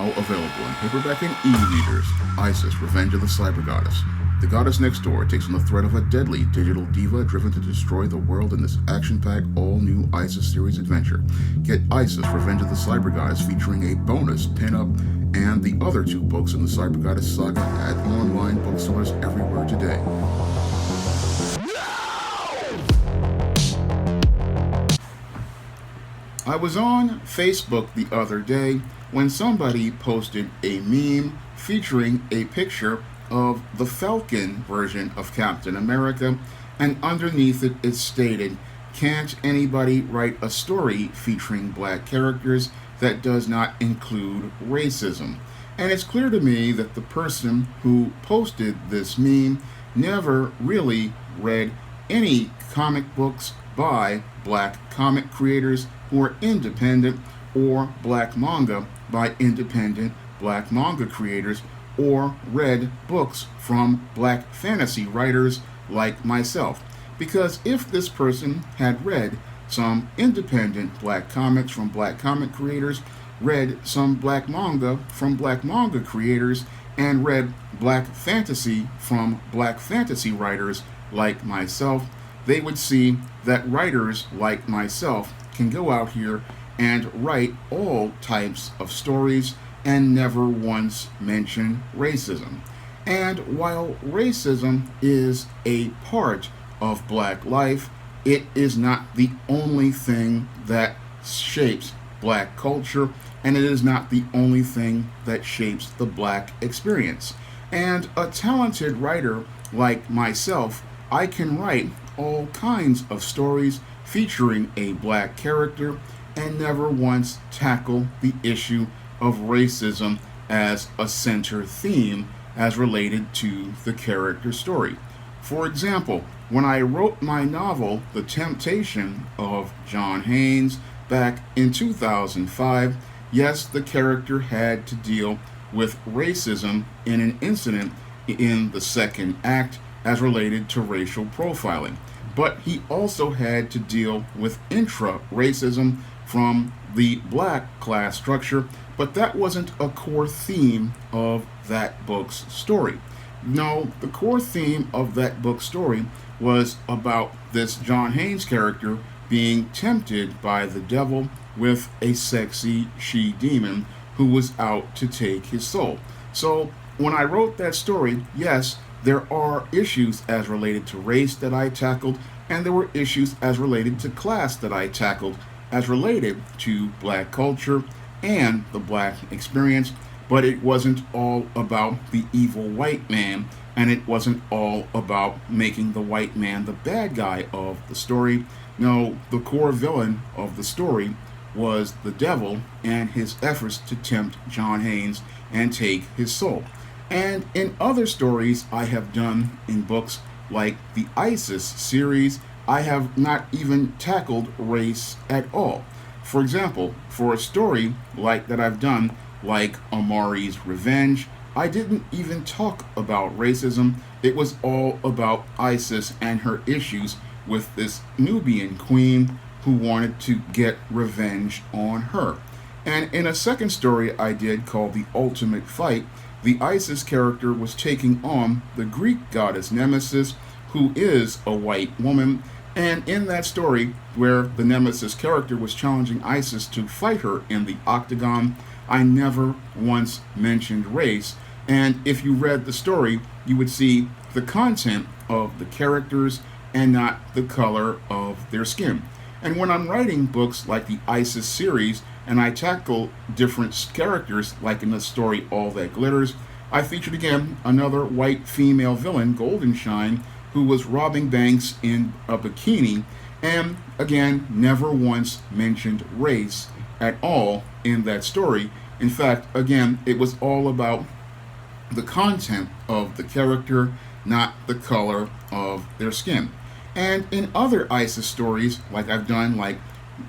now available in paperback and e-readers. Isis, Revenge of the Cyber Goddess. The goddess next door takes on the threat of a deadly digital diva driven to destroy the world in this action-packed, all-new Isis series adventure. Get Isis, Revenge of the Cyber Goddess featuring a bonus pin-up and the other two books in the Cyber Goddess saga at online bookstores everywhere today. I was on Facebook the other day when somebody posted a meme featuring a picture of the Falcon version of Captain America, and underneath it is stated, "Can't anybody write a story featuring black characters that does not include racism?" And it's clear to me that the person who posted this meme never really read any comic books by black comic creators who are independent, or black manga by independent black manga creators, or read books from black fantasy writers like myself. Because if this person had read some independent black comics from black comic creators, read some black manga from black manga creators, and read black fantasy from black fantasy writers like myself, they would see that writers like myself can go out here and write all types of stories and never once mention racism. And while racism is a part of black life, it is not the only thing that shapes black culture, and it is not the only thing that shapes the black experience. And a talented writer like myself, I can write all kinds of stories featuring a black character and never once tackle the issue of racism as a center theme as related to the character story. For example, when I wrote my novel, The Temptation of John Haynes, back in 2005, yes, the character had to deal with racism in an incident in the second act as related to racial profiling. But he also had to deal with intra-racism from the black class structure, but that wasn't a core theme of that book's story. No, the core theme of that book's story was about this John Haynes character being tempted by the devil with a sexy she-demon who was out to take his soul. So when I wrote that story, yes, there are issues as related to race that I tackled, and there were issues as related to class that I tackled as related to black culture and the black experience, but it wasn't all about the evil white man, and it wasn't all about making the white man the bad guy of the story. No, the core villain of the story was the devil and his efforts to tempt John Haynes and take his soul. And in other stories I have done in books like the Isis series, I have not even tackled race at all. For example, for a story like that I've done, like Amari's Revenge, I didn't even talk about racism. It was all about Isis and her issues with this Nubian queen who wanted to get revenge on her. And in a second story I did called The Ultimate Fight, the Isis character was taking on the Greek goddess Nemesis, who is a white woman. And in that story, where the Nemesis character was challenging Isis to fight her in the octagon, I never once mentioned race. And if you read the story, you would see the content of the characters and not the color of their skin. And when I'm writing books like the Isis series, and I tackle different characters, like in the story All That Glitters, I featured again another white female villain, Goldenshine, who was robbing banks in a bikini, and again, never once mentioned race at all in that story. In fact, again, it was all about the content of the character, not the color of their skin. And in other Isis stories, like I've done, like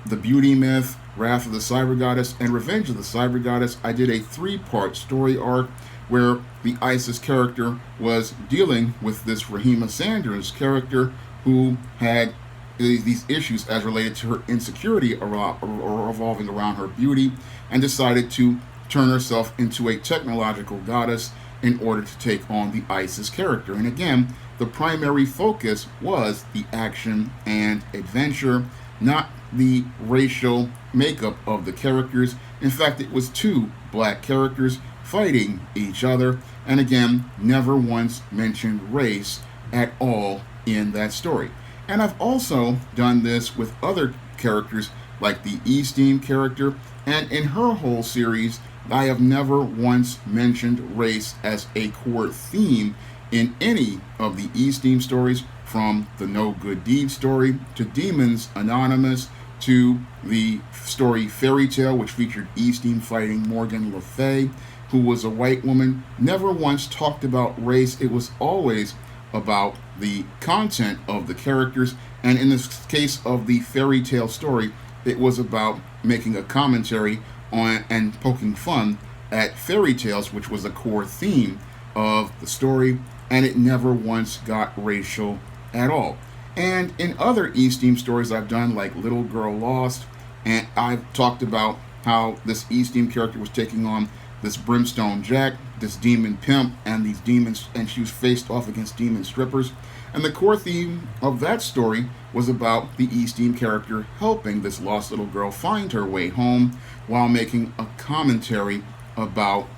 The Beauty Myth, Wrath of the Cyber Goddess, and Revenge of the Cyber Goddess, I did a 3-part story arc where the Isis character was dealing with this Rahima Sanders character who had these issues as related to her insecurity revolving around her beauty, and decided to turn herself into a technological goddess in order to take on the Isis character. And again, the primary focus was the action and adventure, not the racial makeup of the characters. In fact, it was two black characters fighting each other, and again, never once mentioned race at all in that story. And I've also done this with other characters like the Esteem character, and in her whole series, I have never once mentioned race as a core theme in any of the Esteem stories, from the No Good Deed story to Demons Anonymous to the story Fairy Tale, which featured Esteem fighting Morgan Le Fay, who was a white woman. Never once talked about race. It was always about the content of the characters, and in this case of the Fairy Tale story, it was about making a commentary on and poking fun at fairy tales, which was a core theme of the story, and it never once got racial at all. And in other Esteem stories I've done, like Little Girl Lost, and I've talked about how this Esteem character was taking on this Brimstone Jack, this demon pimp, and these demons, and she was faced off against demon strippers. And the core theme of that story was about the Esteem character helping this lost little girl find her way home, while making a commentary about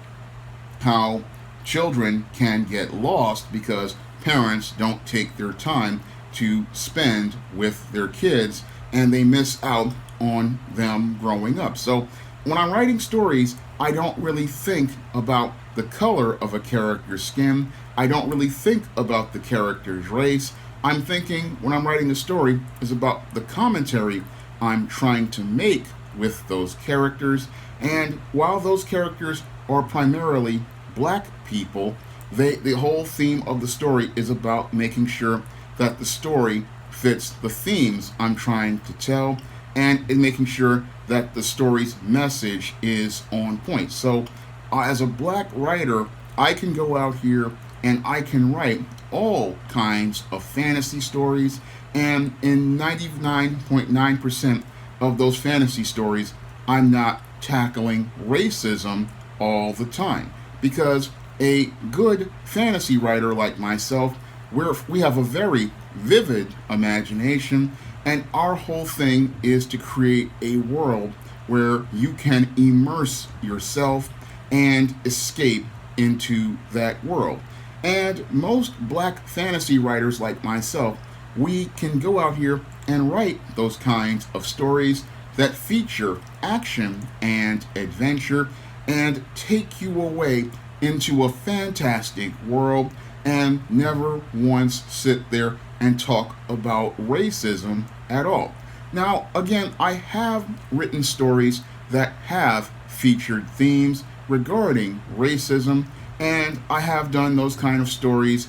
how children can get lost because parents don't take their time to spend with their kids, and they miss out on them growing up. So when I'm writing stories, I don't really think about the color of a character's skin. I don't really think about the character's race. I'm thinking, when I'm writing a story, is about the commentary I'm trying to make with those characters. And while those characters are primarily black people, the whole theme of the story is about making sure that the story fits the themes I'm trying to tell, and in making sure that the story's message is on point. So as a black writer, I can go out here and I can write all kinds of fantasy stories, and in 99.9% of those fantasy stories, I'm not tackling racism all the time, because a good fantasy writer like myself, we have a very vivid imagination, and our whole thing is to create a world where you can immerse yourself and escape into that world. And most black fantasy writers like myself, we can go out here and write those kinds of stories that feature action and adventure and take you away into a fantastic world, and never once sit there and talk about racism at all. Now, again, I have written stories that have featured themes regarding racism, and I have done those kind of stories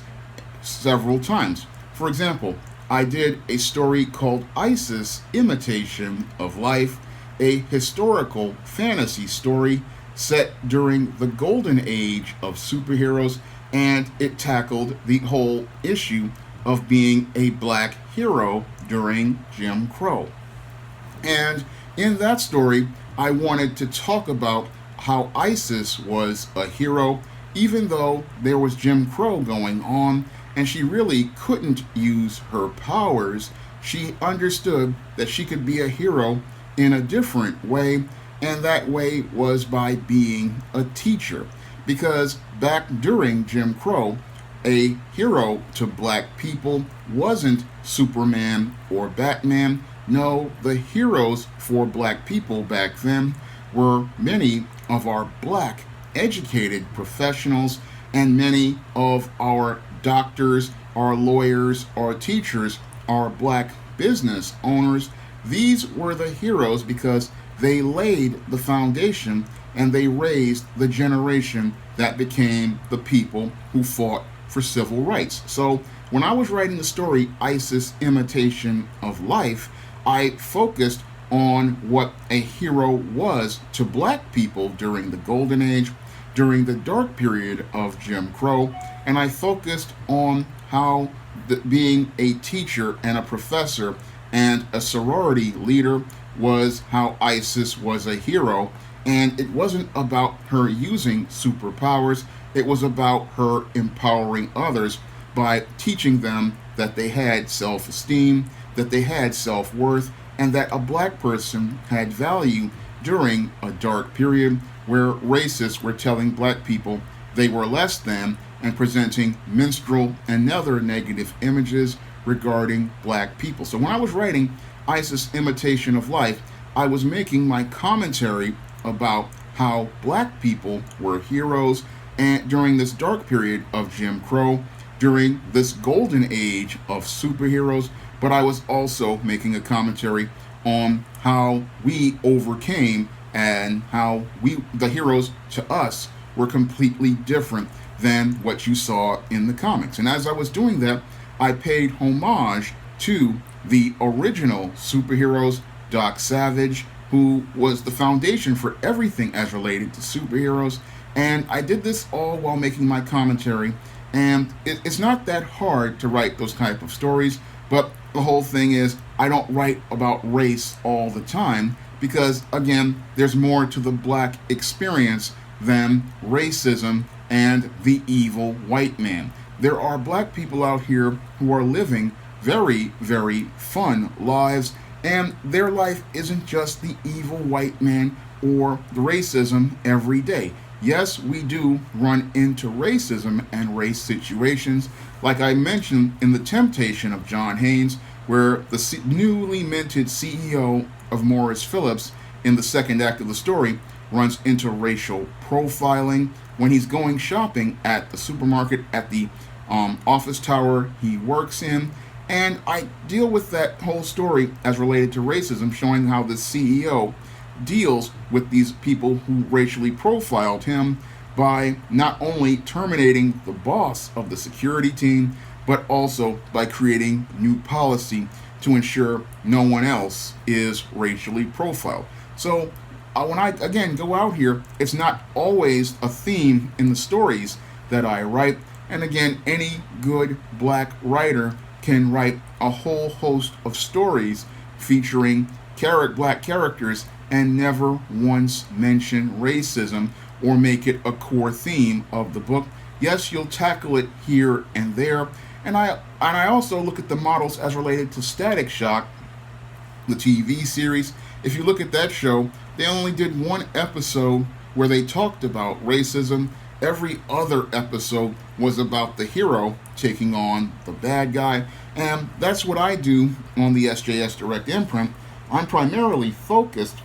several times. For example, I did a story called Isis: Imitation of Life, a historical fantasy story set during the golden age of superheroes, and it tackled the whole issue of being a black hero during Jim Crow. And in that story, I wanted to talk about how Isis was a hero, even though there was Jim Crow going on, and she really couldn't use her powers. She understood that she could be a hero in a different way, and that way was by being a teacher. Because back during Jim Crow, a hero to black people wasn't Superman or Batman. No, the heroes for black people back then were many of our black educated professionals, and many of our doctors, our lawyers, our teachers, our black business owners. These were the heroes because they laid the foundation and they raised the generation that became the people who fought for civil rights. So when I was writing the story Isis: Imitation of Life, I focused on what a hero was to black people during the golden age, during the dark period of Jim Crow, and I focused on how being a teacher and a professor and a sorority leader was how Isis was a hero, And it wasn't about her using superpowers, it was about her empowering others by teaching them that they had self esteem, that they had self worth, and that a black person had value during a dark period where racists were telling black people they were less than and presenting minstrel and other negative images regarding black people. So when I was writing ISIS Imitation of Life, I was making my commentary about how black people were heroes and during this dark period of Jim Crow, during this golden age of superheroes, but I was also making a commentary on how we overcame and how the heroes to us were completely different than what you saw in the comics. And as I was doing that, I paid homage to the original superheroes, Doc Savage, who was the foundation for everything as related to superheroes. And I did this all while making my commentary. And it's not that hard to write those type of stories, but the whole thing is I don't write about race all the time because, again, there's more to the black experience than racism and the evil white man. There are black people out here who are living very, very fun lives, and their life isn't just the evil white man or the racism every day. Yes, we do run into racism and race situations, like I mentioned in The Temptation of John Haynes, where the newly minted CEO of Morris Phillips in the second act of the story runs into racial profiling when he's going shopping at the supermarket at the office tower he works in. And I deal with that whole story as related to racism, showing how the CEO deals with these people who racially profiled him by not only terminating the boss of the security team, but also by creating new policy to ensure no one else is racially profiled. So when I, again, go out here, it's not always a theme in the stories that I write. And again, any good black writer can write a whole host of stories featuring black characters and never once mention racism or make it a core theme of the book. Yes, you'll tackle it here and there. And I also look at the models as related to Static Shock, the TV series. If you look at that show, they only did one episode where they talked about racism. Every other episode was about the hero taking on the bad guy. And that's what I do on the SJS Direct imprint. I'm primarily focused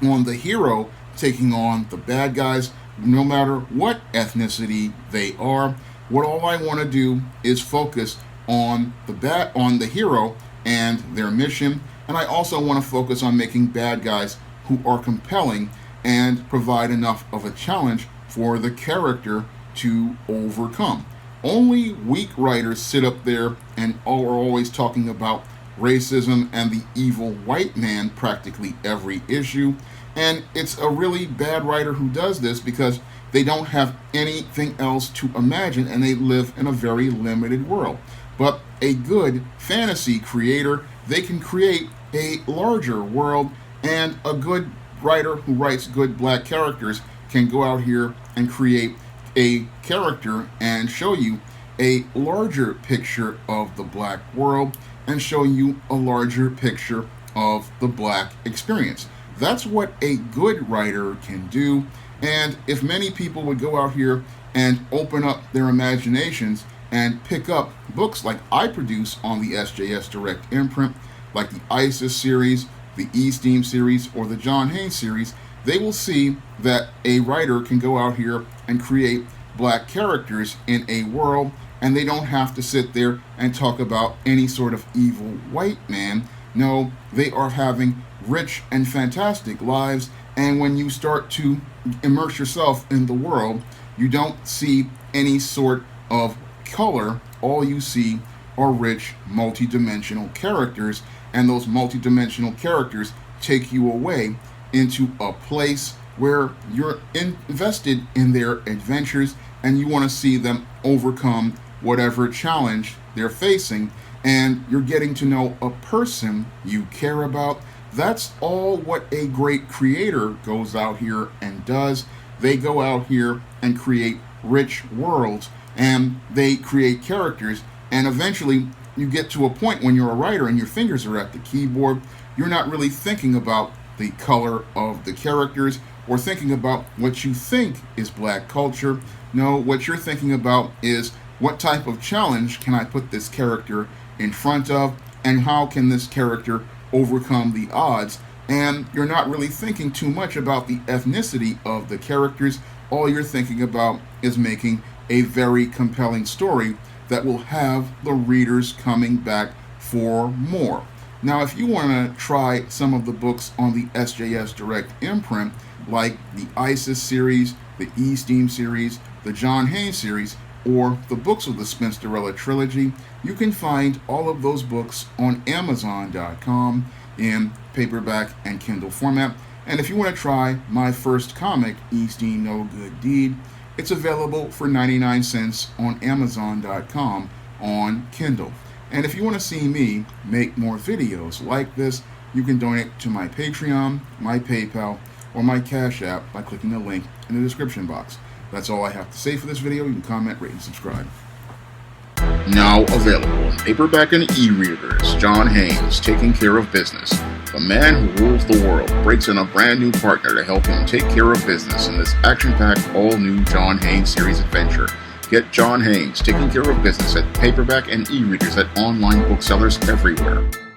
on the hero taking on the bad guys, no matter what ethnicity they are. What all I want to do is focus on the hero and their mission, and I also want to focus on making bad guys who are compelling and provide enough of a challenge for the character to overcome. Only weak writers sit up there and are always talking about racism and the evil white man practically every issue. And it's a really bad writer who does this because they don't have anything else to imagine and they live in a very limited world. But a good fantasy creator, they can create a larger world, and a good writer who writes good black characters can go out here and create a character and show you a larger picture of the black world and show you a larger picture of the black experience. That's what a good writer can do. And if many people would go out here and open up their imaginations and pick up books like I produce on the SJS Direct imprint, like the ISIS series, the E-Steam series, or the John Haynes series, they will see that a writer can go out here and create black characters in a world, and they don't have to sit there and talk about any sort of evil white man. No, they are having rich and fantastic lives, and when you start to immerse yourself in the world, you don't see any sort of color. All you see are rich, multi-dimensional characters, and those multi-dimensional characters take you away into a place where you're invested in their adventures and you want to see them overcome whatever challenge they're facing, and you're getting to know a person you care about, That's all what a great creator goes out here and does. They go out here and create rich worlds, and they create characters, and eventually you get to a point when you're a writer and your fingers are at the keyboard, you're not really thinking about the color of the characters or thinking about what you think is black culture. No, what you're thinking about is what type of challenge can I put this character in front of, and how can this character overcome the odds. And you're not really thinking too much about the ethnicity of the characters. All you're thinking about is making a very compelling story that will have the readers coming back for more. Now, if you want to try some of the books on the SJS Direct imprint, like the ISIS series, the E-Steam series, the John Haynes series, or the books of the Spinsterella trilogy, you can find all of those books on Amazon.com in paperback and Kindle format. And if you want to try my first comic, E-Steam No Good Deed, it's available for 99 cents on Amazon.com on Kindle. And if you want to see me make more videos like this, you can donate to my Patreon, my PayPal, or my Cash App by clicking the link in the description box. That's all I have to say for this video. You can comment, rate, and subscribe. Now available in paperback and e-readers, John Haynes, Taking Care of Business. The man who rules the world breaks in a brand new partner to help him take care of business in this action-packed, all-new John Haynes series adventure. Get John Haynes, Taking Care of Business at paperback and e-readers at online booksellers everywhere.